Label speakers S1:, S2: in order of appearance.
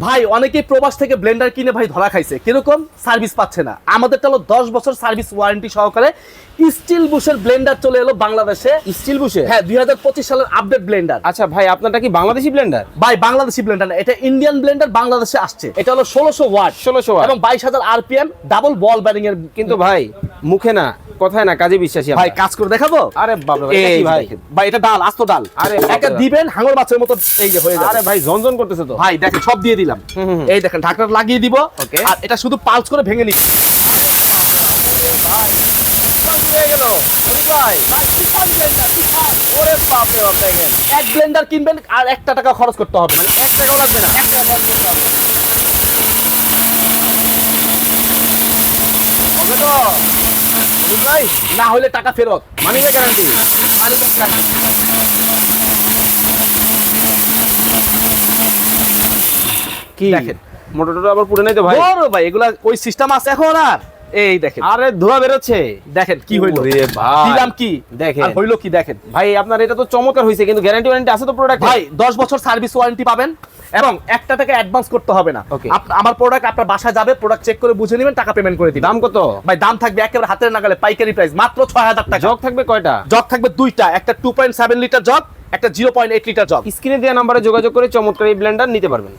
S1: ভাই অনেকেই প্রবাস থেকে ব্লেন্ডার কিনে ভাই ধরা খাইছে, কিরকম সার্ভিস পাচ্ছে না। আমাদেরটা হলো 10 বছর সার্ভিস ওয়ারেন্টি সহকারে স্টিল বুশের ব্লেন্ডার চলে এলো বাংলাদেশে।
S2: স্টিল বুশে?
S1: হ্যাঁ, 2025 সালের আপডেট ব্লেন্ডার।
S2: আচ্ছা ভাই, আপনারটা কি বাংলাদেশি ব্লেন্ডার?
S1: ভাই বাংলাদেশি ব্লেন্ডার না, এটা ইন্ডিয়ান ব্লেন্ডার, বাংলাদেশে আসছে। এটা হলো 1600 ওয়াট
S2: 1600 ওয়াট
S1: এবং 22000 আরপিএম ডাবল বল ব্যারিং এর।
S2: কিন্তু ভাই মুখে না কথায় না কাজে বিশ্বাসী
S1: ভাই কাজ করে দেখাবো।
S2: আরে বাবা ভাই,
S1: এই
S2: এটা কি ভাই?
S1: দেখেন। ভাই এটা ডাল, আস্ত ডাল।
S2: আরে
S1: একটা
S2: বাবা।
S1: দিবেন হাঙর মাছের মতো এই যে হয়ে যাবে।
S2: আরে ভাই ঝনঝন করতেছে তো।
S1: ভাই দেখেন সব দিয়ে দিলাম। এই দেখেন ঢাকনা লাগিয়ে দিব।
S2: Okay.
S1: আর এটা শুধু পালস করে ভেঙে নিচ্ছি।
S2: ভাই হয়ে গেল ভাই।
S1: ভাই তুফান ব্লেন্ডার, তুফান।
S2: ওরে বাপ রে বাপ, দেখেন
S1: এক ব্লেন্ডার কিনবেন আর 1 টাকা খরচ করতে হবে না।
S2: 1 টাকাও লাগবে না।
S1: 1 টাকা খরচ করতে হবে না।
S2: হবে তো ভাই?
S1: না হলে টাকা ফেরত।
S2: Money back guarantee?
S1: Money back guarantee.
S2: কি
S1: দেখেন।
S2: মোটরটা আবার পুড়ে নাই তো ভাই?
S1: বড় ভাই এগুলা ওই সিস্টেম আছে এখন আর। এই দেখেন,
S2: আরে ধোঁয়া বেরোচ্ছে।
S1: দেখেন কি হইলো।
S2: ওরে ভাই।
S1: দিলাম কি
S2: দেখেন।
S1: আর হইলো কি দেখেন।
S2: ভাই আপনার এটা তো চমৎকার হইছে, কিন্তু গ্যারান্টি ওয়ারেন্টি আছে তো প্রোডাক্ট?
S1: ভাই 10 বছর সার্ভিস ওয়ারেন্টি পাবেন এবং 1 টাকা অ্যাডভান্স করতে হবে না।
S2: Okay.
S1: আমার প্রোডাক্ট আপনার বাসায় যাবে, প্রোডাক্ট চেক করে বুঝে নেবেন, টাকা পেমেন্ট করে দিবেন।
S2: দাম কত?
S1: ভাই দাম থাকবে একেবারে হাতের নাগালে, পাইকারি প্রাইস মাত্র 6000 টাকা।
S2: জগ থাকবে কয়টা?
S1: জগ থাকবে 2টা, একটা 2.7 লিটার জগ, একটা 0.8 লিটার জগ।
S2: স্ক্রিনে দেওয়া নাম্বারে যোগাযোগ করে চমৎকার এই ব্লেন্ডার নিতে পারবেন।